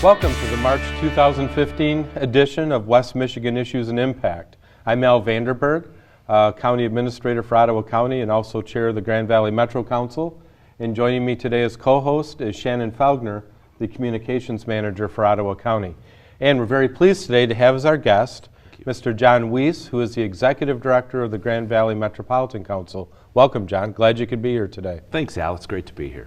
Welcome to the March 2015 edition of West Michigan Issues and Impact. I'm Al Vanderberg, County Administrator for Ottawa County and also Chair of the Grand Valley Metro Council. And joining me today as co-host is Shannon Felgner, the Communications Manager for Ottawa County. And we're very pleased today to have as our guest Mr. John Weiss, who is the Executive Director of the Grand Valley Metropolitan Council. Welcome, John. Glad you could be here today. Thanks, Al. It's great to be here.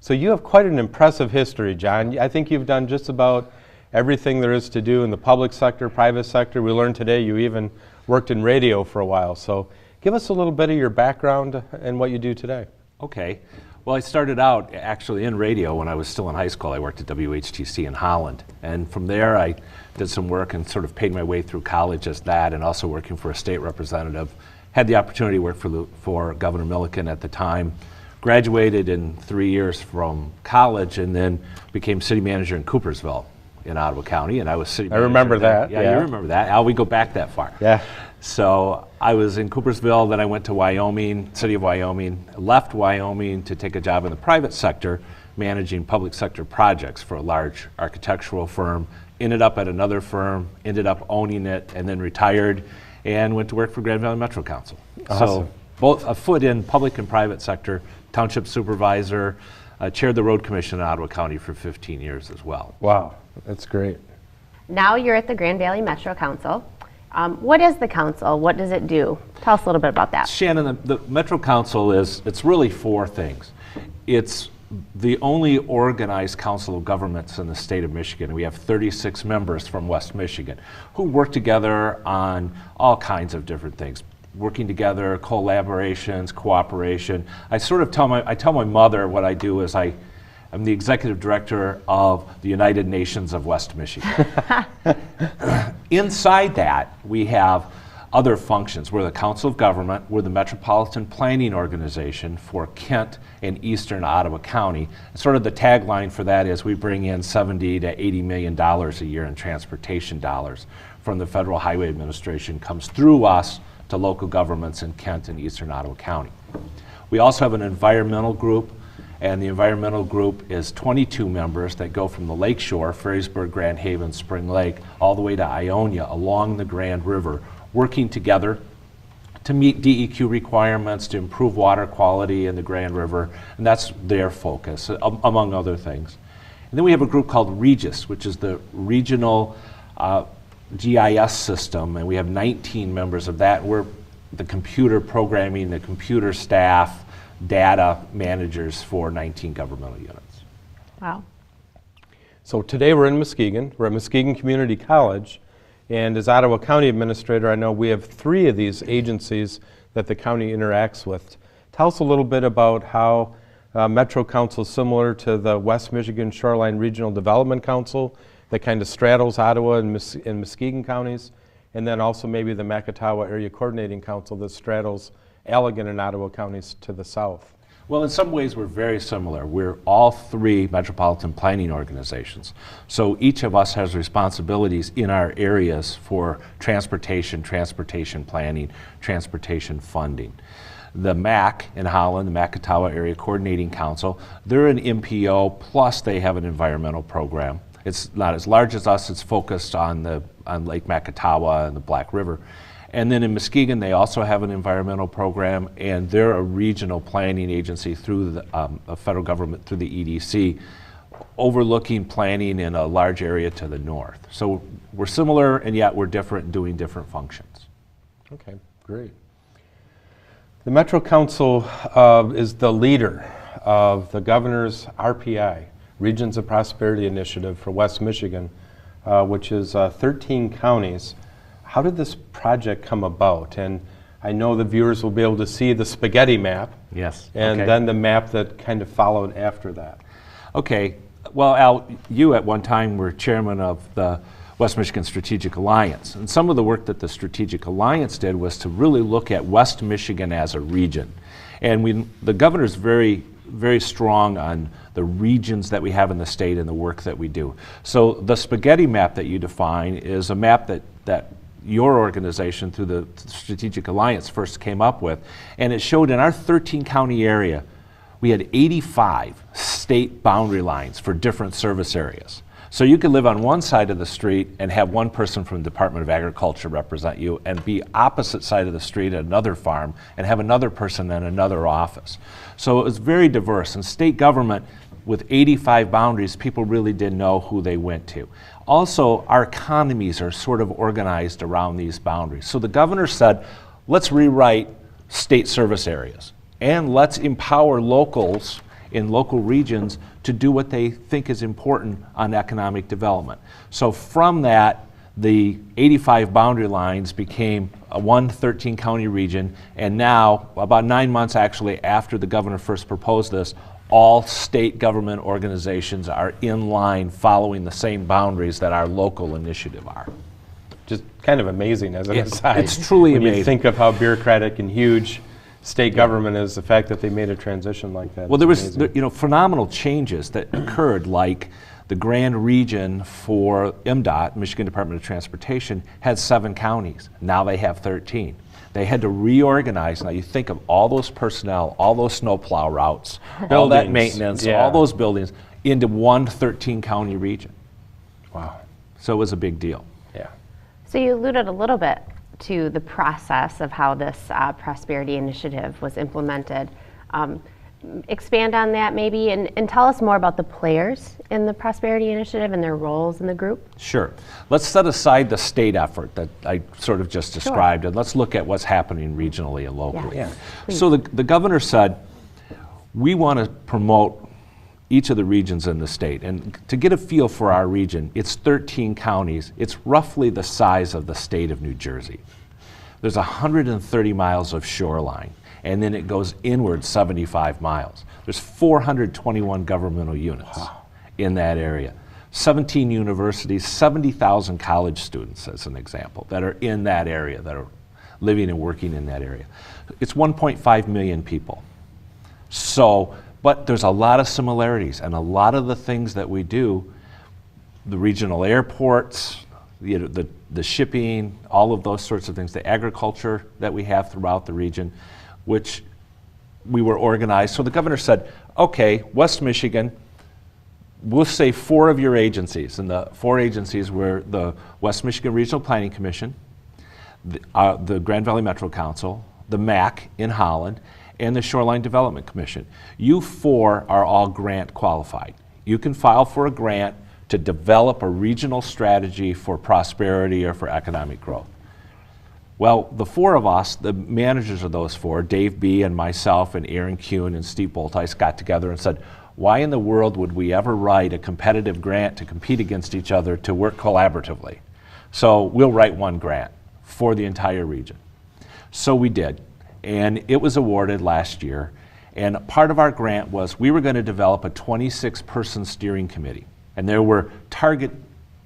So you have quite an impressive history, John. I think you've done just about everything there is to do in the public sector, private sector. We learned today you even worked in radio for a while. So give us a little bit of your background and what you do today. Okay. Well, I started out actually in radio when I was still in high school. I worked at WHTC in Holland. And from there, I did some work and sort of paid my way through college as that, and also working for a state representative. Had the opportunity to work for Governor Milliken at the time. Graduated in 3 years from college and then became city manager in Coopersville in Ottawa County, and I was city manager. I remember that. Yeah, you remember that. Al, we go back that far. Yeah. So I was in Coopersville, then I went to Wyoming, city of Wyoming, left Wyoming to take a job in the private sector, managing public sector projects for a large architectural firm, ended up at another firm, ended up owning it, and then retired and went to work for Grand Valley Metro Council. Awesome. So both a foot in public and private sector, township supervisor, chaired the road commission in Ottawa County for 15 years as well. Wow, that's great. Now you're at the Grand Valley Metro Council. What is the council? What does it do? Tell us a little bit about that. Shannon, the Metro Council it's really four things. It's the only organized council of governments in the state of Michigan. We have 36 members from West Michigan who work together on all kinds of different things. Working together, collaborations, cooperation. I tell my mother what I do is I'm the executive director of the United Nations of West Michigan. Inside that, we have other functions. We're the Council of Government, we're the Metropolitan Planning Organization for Kent and Eastern Ottawa County. Sort of the tagline for that is we bring in $70 to $80 million a year in transportation dollars from the Federal Highway Administration, comes through us to local governments in Kent and Eastern Ottawa County. We also have an environmental group, and the environmental group is 22 members that go from the lake shore, Ferrysburg, Grand Haven, Spring Lake, all the way to Ionia along the Grand River, working together to meet DEQ requirements, to improve water quality in the Grand River, and that's their focus, among other things. And then we have a group called Regis, which is the regional GIS system, and we have 19 members of that. We're the computer programming, the computer staff, data managers for 19 governmental units. Wow. So today we're in Muskegon. We're at Muskegon Community College, and as Ottawa County Administrator, I know we have 3 of these agencies that the county interacts with. Tell us a little bit about how Metro Council is similar to the West Michigan Shoreline Regional Development Council that kind of straddles Ottawa and Muskegon counties, and then also maybe the Macatawa Area Coordinating Council that straddles Allegan and Ottawa counties to the south. Well, in some ways we're very similar. We're all 3 metropolitan planning organizations. So each of us has responsibilities in our areas for transportation planning, transportation funding. The MAC in Holland, the Macatawa Area Coordinating Council, they're an MPO, plus they have an environmental program. It's not as large as us, it's focused on Lake Macatawa and the Black River. And then in Muskegon, they also have an environmental program, and they're a regional planning agency through the federal government, through the EDC, overlooking planning in a large area to the north. So we're similar, and yet we're different, doing different functions. Okay, great. The Metro Council is the leader of the governor's RPI, Regions of Prosperity Initiative for West Michigan, which is 13 counties. How did this project come about? And I know the viewers will be able to see the spaghetti map. Yes. And okay. then the map that kind of followed after that. Okay. Well, Al, you at one time were chairman of the West Michigan Strategic Alliance. And some of the work that the Strategic Alliance did was to really look at West Michigan as a region. And the governor's very strong on the regions that we have in the state and the work that we do. So the spaghetti map that you define is a map that your organization through the Strategic Alliance first came up with, and it showed in our 13 county area we had 85 state boundary lines for different service areas. So you could live on one side of the street and have one person from the Department of Agriculture represent you, and be opposite side of the street at another farm and have another person in another office. So it was very diverse. And state government, with 85 boundaries, people really didn't know who they went to. Also, our economies are sort of organized around these boundaries. So the governor said, let's rewrite state service areas, and let's empower locals in local regions to do what they think is important on economic development. So from that, the 85 boundary lines became a 13 county region, and now, about 9 months actually after the governor first proposed this, all state government organizations are in line following the same boundaries that our local initiative are. Just kind of amazing as an aside. It's truly when amazing. You think of how bureaucratic and huge state government is, the fact that they made a transition like that. Well, there was phenomenal changes that occurred, like the Grand Region for MDOT, Michigan Department of Transportation, had 7 counties. Now they have 13. They had to reorganize. Now you think of all those personnel, all those snowplow routes, all that maintenance, all those buildings into one 13 county region. Wow. So it was a big deal. Yeah. So you alluded a little bit to the process of how this Prosperity Initiative was implemented. Expand on that maybe, and tell us more about the players in the Prosperity Initiative and their roles in the group. Sure. Let's set aside the state effort that I sort of just described, and let's look at what's happening regionally and locally. Yeah. So the governor said, we want to promote each of the regions in the state. And to get a feel for our region, it's 13 counties. It's roughly the size of the state of New Jersey. There's 130 miles of shoreline, and then it goes inward 75 miles. There's 421 governmental units in that area. 17 universities, 70,000 college students, as an example, that are in that area, that are living and working in that area. It's 1.5 million people. So, but there's a lot of similarities, and a lot of the things that we do, the regional airports, the shipping, all of those sorts of things, the agriculture that we have throughout the region, which we were organized. So the governor said, okay, West Michigan, we'll say 4 of your agencies, and the 4 agencies were the West Michigan Regional Planning Commission, the Grand Valley Metro Council, the MAC in Holland, and the Shoreline Development Commission. You 4 are all grant qualified. You can file for a grant to develop a regional strategy for prosperity or for economic growth. Well, the 4 of us, the managers of those 4, Dave B. and myself and Aaron Kuhn and Steve Boltice, got together and said, why in the world would we ever write a competitive grant to compete against each other to work collaboratively? So we'll write one grant for the entire region. So we did, and it was awarded last year. And part of our grant was we were going to develop a 26-person steering committee. And there were target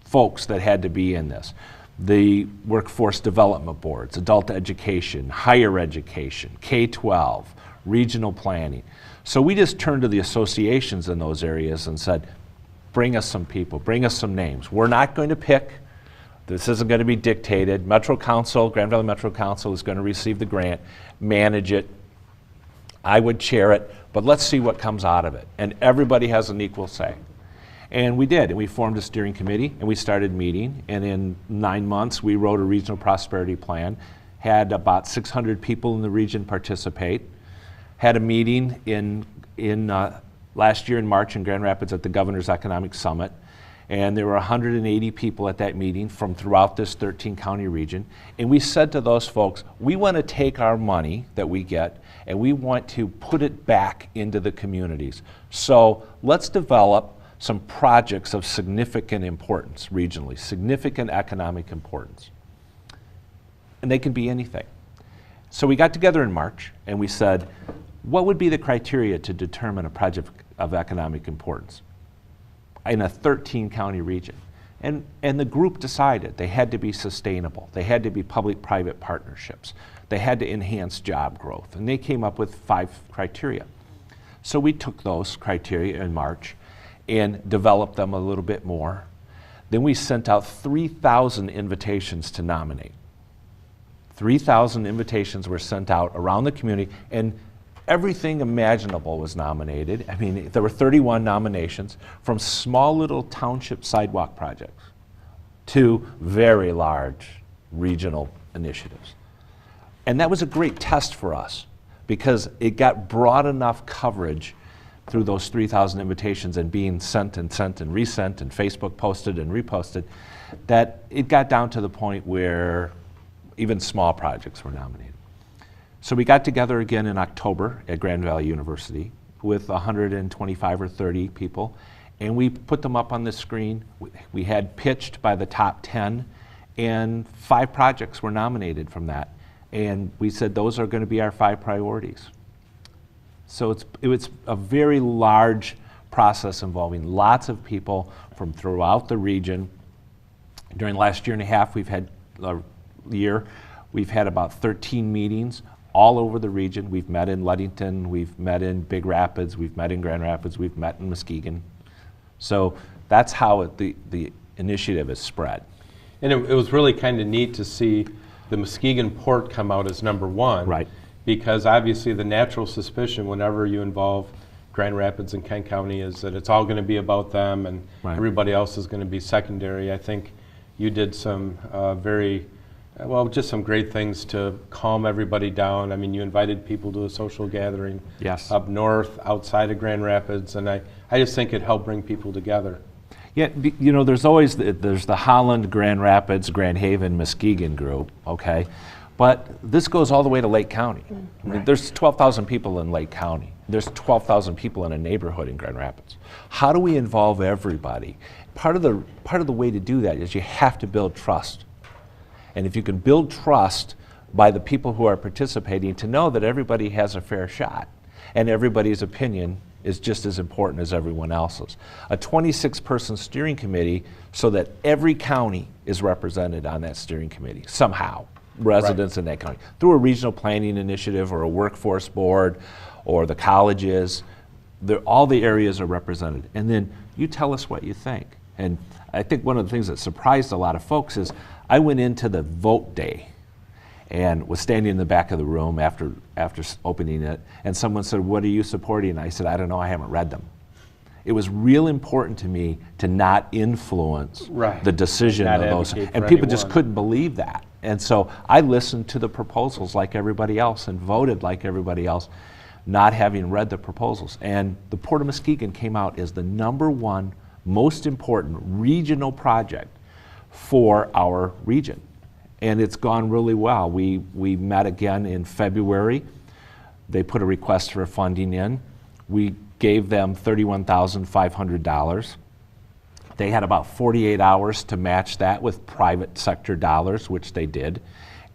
folks that had to be in this. The workforce development boards, adult education, higher education, K-12, regional planning. So we just turned to the associations in those areas and said, bring us some people, bring us some names. We're not going to pick. This isn't going to be dictated. Metro Council, Grand Valley Metro Council is going to receive the grant, manage it. I would chair it, but let's see what comes out of it. And everybody has an equal say. And we did, and we formed a steering committee, and we started meeting, and in 9 months we wrote a regional prosperity plan, had about 600 people in the region participate, had a meeting in last year in March in Grand Rapids at the Governor's Economic Summit, and there were 180 people at that meeting from throughout this 13 county region, and we said to those folks, we want to take our money that we get and we want to put it back into the communities. So let's develop some projects of significant importance regionally, significant economic importance. And they can be anything. So we got together in March and we said, what would be the criteria to determine a project of economic importance in a 13 county region? And the group decided they had to be sustainable. They had to be public-private partnerships. They had to enhance job growth. And they came up with 5 criteria. So we took those criteria in March and developed them a little bit more. Then we sent out 3,000 invitations to nominate. 3,000 invitations were sent out around the community, and everything imaginable was nominated. I mean, there were 31 nominations, from small little township sidewalk projects to very large regional initiatives. And that was a great test for us because it got broad enough coverage through those 3,000 invitations and being sent and resent and Facebook posted and reposted, that it got down to the point where even small projects were nominated. So we got together again in October at Grand Valley University with 125 or 30 people, and we put them up on the screen. We had pitched by the top 10, and 5 projects were nominated from that. And we said those are going to be our 5 priorities. So it was a very large process involving lots of people from throughout the region. During the last year and a half, we've had about 13 meetings all over the region. We've met in Ludington, we've met in Big Rapids, we've met in Grand Rapids, we've met in Muskegon. So that's how the initiative is spread. And it was really kind of neat to see the Muskegon port come out as number 1. Right. Because obviously the natural suspicion whenever you involve Grand Rapids and Kent County is that it's all going to be about them and everybody else is going to be secondary. I think you did some just some great things to calm everybody down. I mean, you invited people to a social gathering up north, outside of Grand Rapids, and I just think it helped bring people together. Yeah, you know, there's the Holland, Grand Rapids, Grand Haven, Muskegon group, okay? But this goes all the way to Lake County. I mean, there's 12,000 people in Lake County. There's 12,000 people in a neighborhood in Grand Rapids. How do we involve everybody? Part of the way to do that is you have to build trust. And if you can build trust by the people who are participating to know that everybody has a fair shot and everybody's opinion is just as important as everyone else's. A 26-person steering committee so that every county is represented on that steering committee somehow, residents in that county, through a regional planning initiative or a workforce board or the colleges. All the areas are represented. And then you tell us what you think. And I think one of the things that surprised a lot of folks is I went into the vote day and was standing in the back of the room after opening it, and someone said, "What are you supporting?" And I said, "I don't know, I haven't read them." It was real important to me to not influence the decision of those, and people just couldn't believe that. And so I listened to the proposals like everybody else and voted like everybody else, not having read the proposals. And the Port of Muskegon came out as the #1 most important regional project for our region. And it's gone really well. We met again in February. They put a request for funding in. We gave them $31,500. They had about 48 hours to match that with private sector dollars, which they did.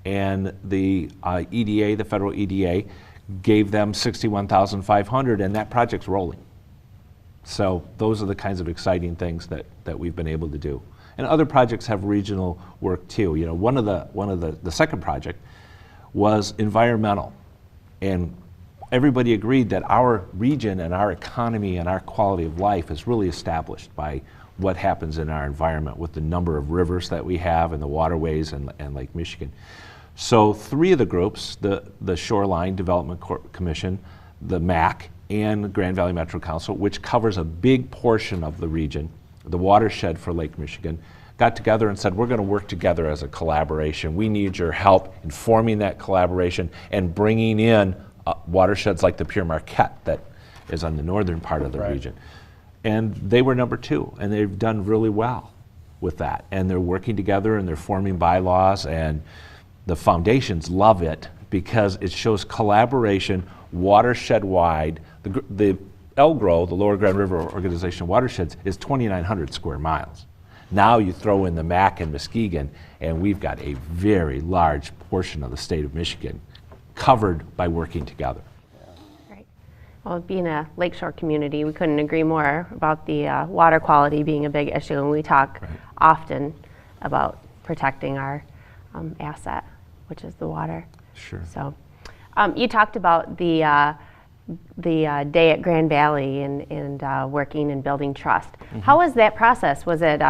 And the EDA, the federal EDA, gave them $61,500, and that project's rolling. So those are the kinds of exciting things that we've been able to do. And other projects have regional work too. You know, the second project was environmental, and everybody agreed that our region and our economy and our quality of life is really established by what happens in our environment with the number of rivers that we have and the waterways and Lake Michigan. So 3 of the groups, the Shoreline Development Commission, the MAC, and Grand Valley Metro Council, which covers a big portion of the region, the watershed for Lake Michigan, got together and said, we're going to work together as a collaboration. We need your help in forming that collaboration and bringing in watersheds like the Pure Marquette that is on the northern part of the region. And they were #2, and they've done really well with that. And they're working together and they're forming bylaws, and the foundations love it because it shows collaboration watershed-wide. The LGRO, the Lower Grand River Organization of Watersheds, is 2,900 square miles. Now you throw in the MAC and Muskegon, and we've got a very large portion of the state of Michigan covered by working together. Right. Well, being a lakeshore community, we couldn't agree more about the water quality being a big issue, and we talk often about protecting our asset, which is the water. Sure. So, you talked about the day at Grand Valley and working and building trust. How was that process? Was it,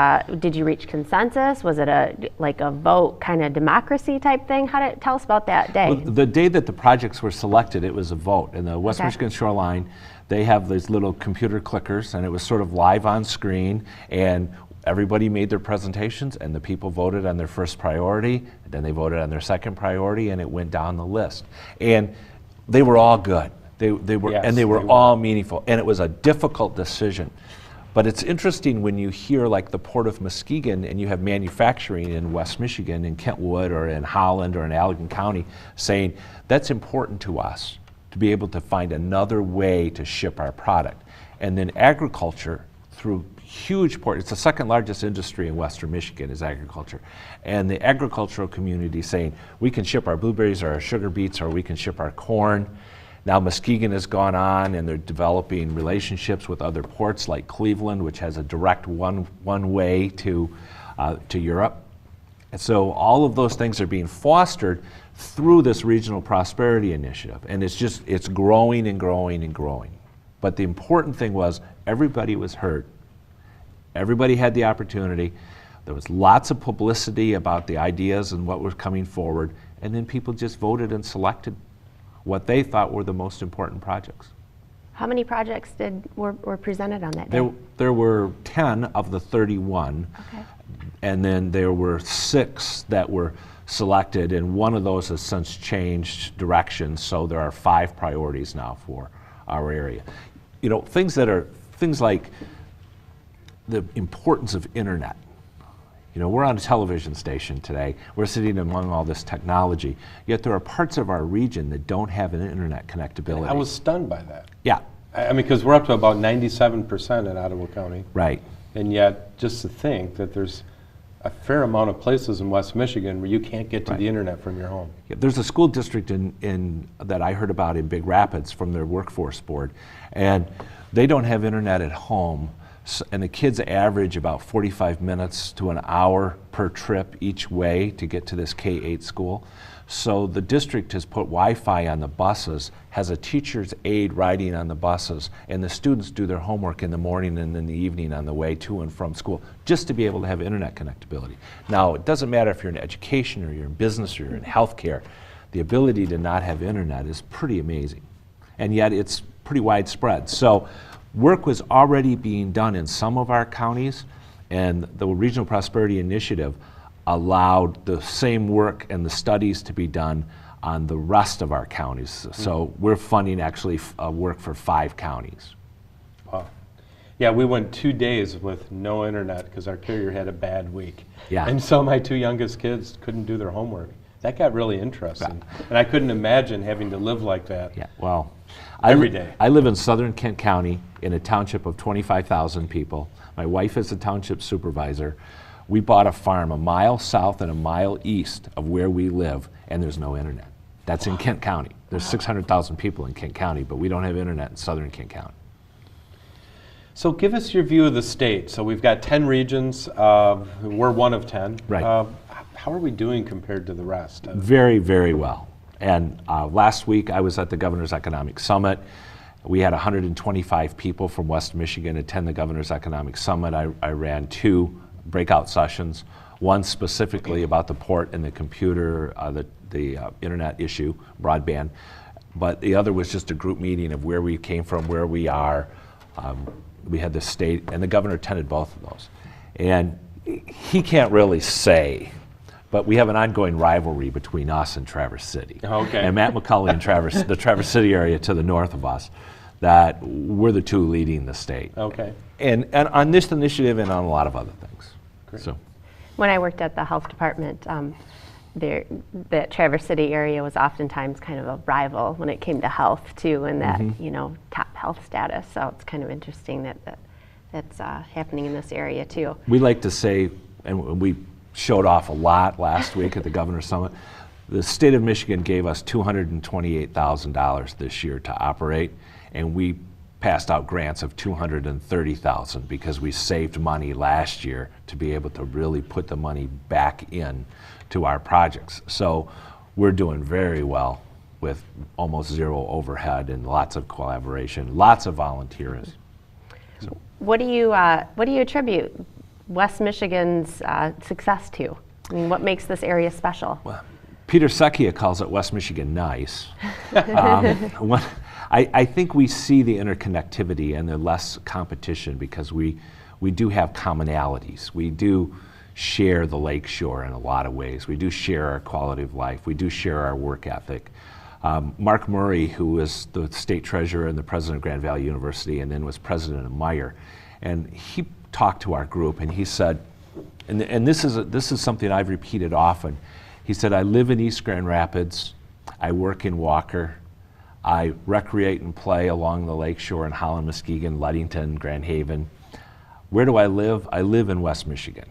did you reach consensus? Was it like a vote kind of democracy type thing? Tell us about that day. Well, the day that the projects were selected, it was a vote. And the West Michigan Shoreline, they have these little computer clickers, and it was sort of live on screen, and everybody made their presentations, and the people voted on their first priority, and then they voted on their second priority, and it went down the list. And they were all good. They were, yes, and they were all meaningful, and it was a difficult decision. But it's interesting when you hear like the Port of Muskegon and you have manufacturing in West Michigan, in Kentwood or in Holland or in Allegan County saying that's important to us to be able to find another way to ship our product. And then agriculture through huge port, it's the second largest industry in Western Michigan is agriculture. And the agricultural community saying we can ship our blueberries or our sugar beets or we can ship our corn. Now Muskegon has gone on and they're developing relationships with other ports like Cleveland, which has a direct one way to Europe. And so all of those things are being fostered through this regional prosperity initiative. And it's growing and growing and growing. But the important thing was everybody was heard. Everybody had the opportunity. There was lots of publicity about the ideas and what was coming forward. And then people just voted and selected what they thought were the most important projects. How many projects were presented on that day? There were 10 of the 31, Okay. and then there were 6 that were selected, and one of those has since changed direction, so there are 5 priorities now for our area. You know, things like the importance of internet. You know, we're on a television station today. We're sitting among all this technology, yet there are parts of our region that don't have an internet connectability. I was stunned by that. Yeah. I mean, because we're up to about 97% in Ottawa County. Right. And yet, just to think that there's a fair amount of places in West Michigan where you can't get to the internet from your home. Yeah, there's a school district in that I heard about in Big Rapids from their workforce board, and they don't have internet at home. And the kids average about 45 minutes to an hour per trip each way to get to this K-8 school. So the district has put Wi-Fi on the buses, has a teacher's aide riding on the buses, and the students do their homework in the morning and in the evening on the way to and from school, just to be able to have internet connectability. Now, it doesn't matter if you're in education or you're in business or you're in healthcare, the ability to not have internet is pretty amazing. And yet it's pretty widespread. So work was already being done in some of our counties, and the Regional Prosperity Initiative allowed the same work and the studies to be done on the rest of our counties. So we're funding actually work for 5 counties. Wow. Yeah, we went 2 days with no internet because our carrier had a bad week. Yeah. And so my 2 youngest kids couldn't do their homework. That got really interesting. Yeah. And I couldn't imagine having to live like that. Yeah, well, every day. I live in southern Kent County in a township of 25,000 people. My wife is a township supervisor. We bought a farm a mile south and a mile east of where we live, and there's no internet. That's in Kent County. There's 600,000 people in Kent County, but we don't have internet in southern Kent County. So give us your view of the state. So we've got 10 regions. We're one of 10. Right. How are we doing compared to the rest? Very, very well. And last week I was at the Governor's Economic Summit. We had 125 people from West Michigan attend the Governor's Economic Summit. I ran 2 breakout sessions, one specifically about the port and the computer, the internet issue, broadband, but the other was just a group meeting of where we came from, where we are. We had the state, and the governor attended both of those. And he can't really say, but we have an ongoing rivalry between us and Traverse City. Okay. And Matt McCully and the Traverse City area to the north of us, that we're the 2 leading the state. Okay. And on this initiative and on a lot of other things. Great. So, when I worked at the health department, the Traverse City area was oftentimes kind of a rival when it came to health too, and that top health status. So it's kind of interesting that's happening in this area too. we like to say, and we showed off a lot last week at the Governor's Summit, the state of Michigan gave us $228,000 this year to operate, and we passed out grants of $230,000 because we saved money last year to be able to really put the money back in to our projects. So we're doing very well with almost zero overhead and lots of collaboration, lots of volunteers. What do you attribute West Michigan's success to? I mean, what makes this area special? Well, Peter Secchia calls it West Michigan nice. I think we see the interconnectivity and the less competition because we do have commonalities. We do share the lake shore in a lot of ways. We do share our quality of life. We do share our work ethic. Mark Murray, who was the state treasurer and the president of Grand Valley University and then was president of Meyer, and he talked to our group and he said, and this is something I've repeated often, he said, I live in East Grand Rapids, I work in Walker, I recreate and play along the lake shore in Holland, Muskegon, Ludington, Grand Haven. Where do I live? I live in West Michigan.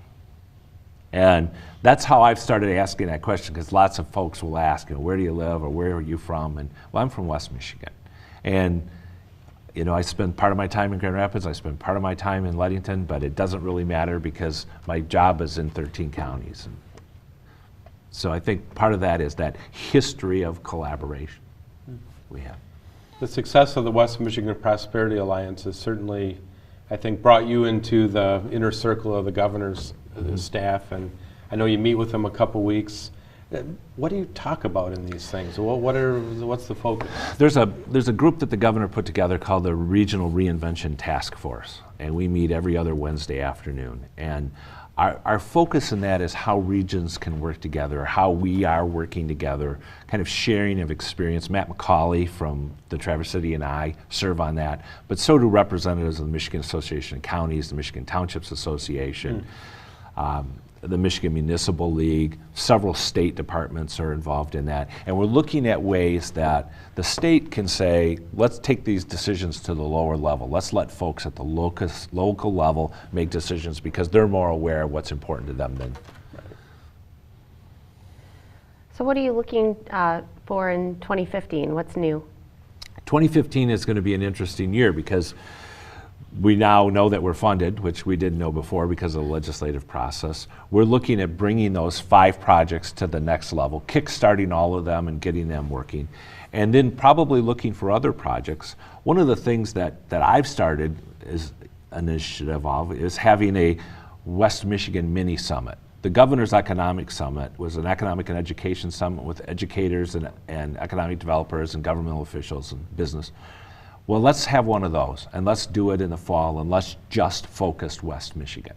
And that's how I've started asking that question, because lots of folks will ask, where do you live or where are you from? And well, I'm from West Michigan. And I spend part of my time in Grand Rapids, I spend part of my time in Ludington, but it doesn't really matter because my job is in 13 counties. And so I think part of that is that history of collaboration we have. The success of the West Michigan Prosperity Alliance has certainly, I think, brought you into the inner circle of the governor's staff, and I know you meet with them a couple weeks. What do you talk about in these things? What's the focus? There's a group that the governor put together called the Regional Reinvention Task Force, and we meet every other Wednesday afternoon. And our focus in that is how regions can work together, how we are working together, kind of sharing of experience. Matt McCauley from the Traverse City and I serve on that, but so do representatives of the Michigan Association of Counties, the Michigan Townships Association, the Michigan Municipal League, several state departments are involved in that. And we're looking at ways that the state can say, let's take these decisions to the lower level. Let's let folks at the local level make decisions because they're more aware of what's important to them than. So what are you looking for in 2015? What's new? 2015 is going to be an interesting year because we now know that we're funded, which we didn't know before because of the legislative process. We're looking at bringing those 5 projects to the next level, kickstarting all of them and getting them working, and then probably looking for other projects. One of the things that I've started is an initiative of is having a West Michigan mini summit. The Governor's Economic Summit was an economic and education summit with educators and economic developers and governmental officials and business. Well, let's have one of those, and let's do it in the fall, and let's just focus West Michigan.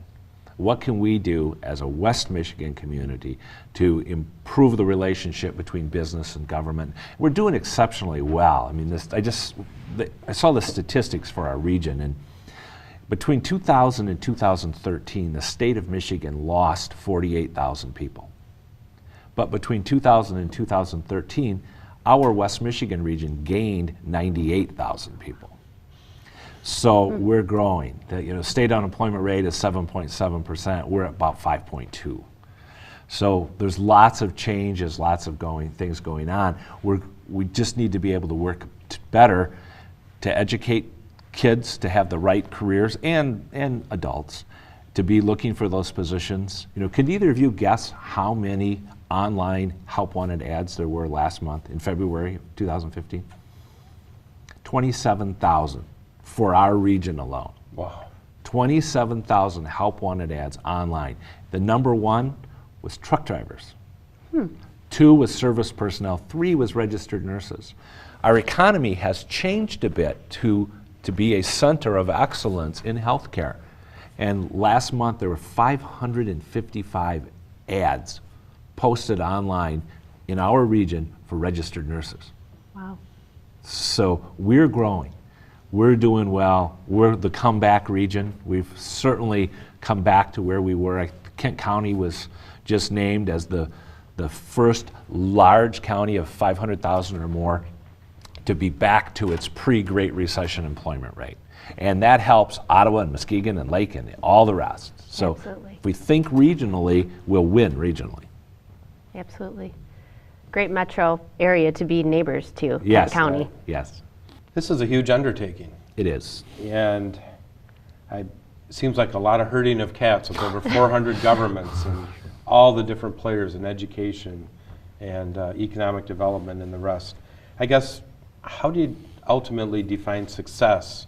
What can we do as a West Michigan community to improve the relationship between business and government? We're doing exceptionally well. I mean, I saw the statistics for our region, and between 2000 and 2013, the state of Michigan lost 48,000 people. But between 2000 and 2013, our West Michigan region gained 98,000 people. So we're growing. The state unemployment rate is 7.7%. We're at about 5.2. So there's lots of changes, lots of things going on. We just need to be able to work better to educate kids to have the right careers and adults to be looking for those positions. Can either of you guess how many online help wanted ads there were last month in February 2015? 27,000 for our region alone. Wow. 27,000 help wanted ads online. The number 1 was truck drivers. 2 was service personnel. 3 was registered nurses. Our economy has changed a bit to be a center of excellence in healthcare. And last month there were 555 ads posted online in our region for registered nurses. Wow. So we're growing. We're doing well. We're the comeback region. We've certainly come back to where we were. Kent County was just named as the first large county of 500,000 or more to be back to its pre-Great Recession employment rate. And that helps Ottawa and Muskegon and Lake and all the rest. So Absolutely. If we think regionally, we'll win regionally. Absolutely. Great metro area to be neighbors to, Yes. Kent County. Yes, This is a huge undertaking, it is. and it seems like a lot of herding of cats with over 400 governments and all the different players in education and economic development and the rest. I guess, how do you ultimately define success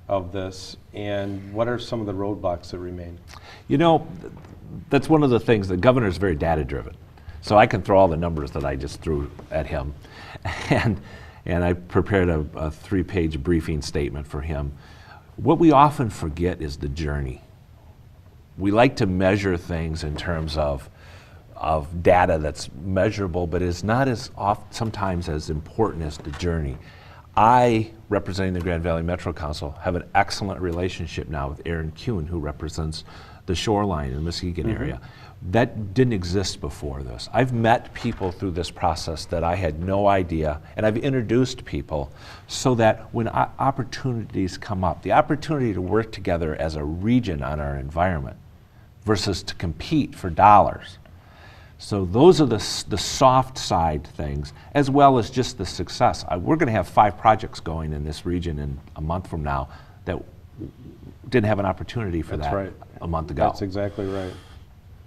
of this, and what are some of the roadblocks that remain? You know, that's one of the things. The governor is very data-driven. So I can throw all the numbers that I just threw at him. And I prepared a 3-page briefing statement for him. What we often forget is the journey. We like to measure things in terms of data that's measurable, but it's not as sometimes as important as the journey. I, representing the Grand Valley Metro Council, have an excellent relationship now with Aaron Kuhn, who represents the shoreline in the Muskegon area. That didn't exist before this. I've met people through this process that I had no idea, and I've introduced people so that when opportunities come up, the opportunity to work together as a region on our environment versus to compete for dollars. So those are the soft side things, as well as just the success. We're going to have 5 projects going in this region in a month from now that didn't have an opportunity for That's that right. a month ago. That's exactly right.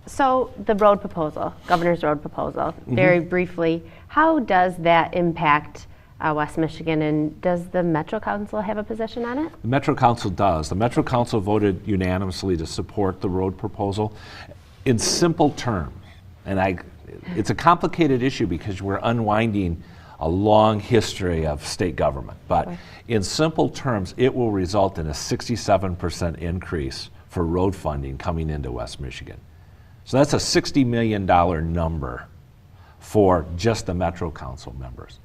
So the road proposal, governor's road proposal, very briefly, how does that impact West Michigan, and does the Metro Council have a position on it? The Metro Council does. The Metro Council voted unanimously to support the road proposal in simple terms. And it's a complicated issue because we're unwinding a long history of state government. But in simple terms, it will result in a 67% increase for road funding coming into West Michigan. So that's a $60 million number for just the Metro Council members.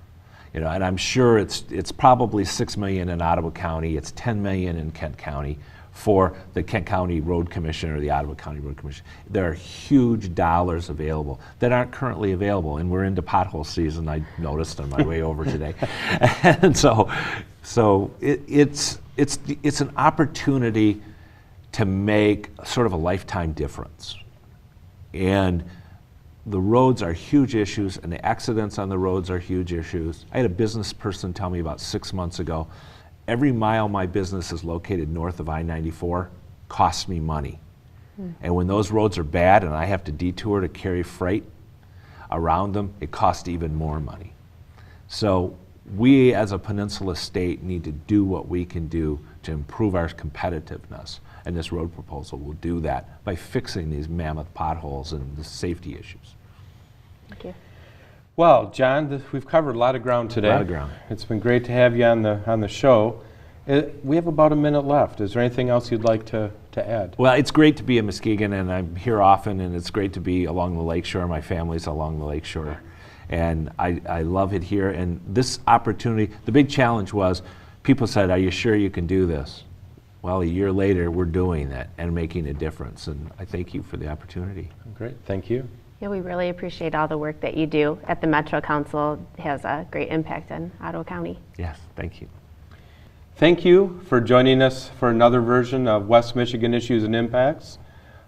You know, and I'm sure it's probably $6 million in Ottawa County, it's $10 million in Kent County for the Kent County Road Commission or the Ottawa County Road Commission. There are huge dollars available that aren't currently available, and we're into pothole season, I noticed on my way over today. And so it's an opportunity to make sort of a lifetime difference. And the roads are huge issues, and the accidents on the roads are huge issues. I had a business person tell me about 6 months ago, every mile my business is located north of I-94 costs me money. And when those roads are bad and I have to detour to carry freight around them, it costs even more money. So we as a peninsula state need to do what we can do to improve our competitiveness. And this road proposal will do that by fixing these mammoth potholes and the safety issues. Thank you. Well, John, we've covered a lot of ground today. A lot of ground. It's been great to have you on the show. We have about a minute left. Is there anything else you'd like to add? Well, it's great to be in Muskegon, and I'm here often, and it's great to be along the lakeshore. My family's along the lakeshore, and I love it here. And this opportunity, the big challenge was, people said, "Are you sure you can do this?" Well, a year later, we're doing that and making a difference, and I thank you for the opportunity. Great, thank you. Yeah, we really appreciate all the work that you do at the Metro Council. It has a great impact on Ottawa County. Yes, thank you. Thank you for joining us for another version of West Michigan Issues and Impacts.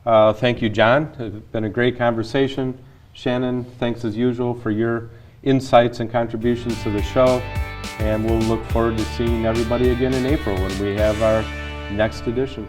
Thank you, John. It's been a great conversation. Shannon, thanks as usual for your insights and contributions to the show. And we'll look forward to seeing everybody again in April when we have our next edition.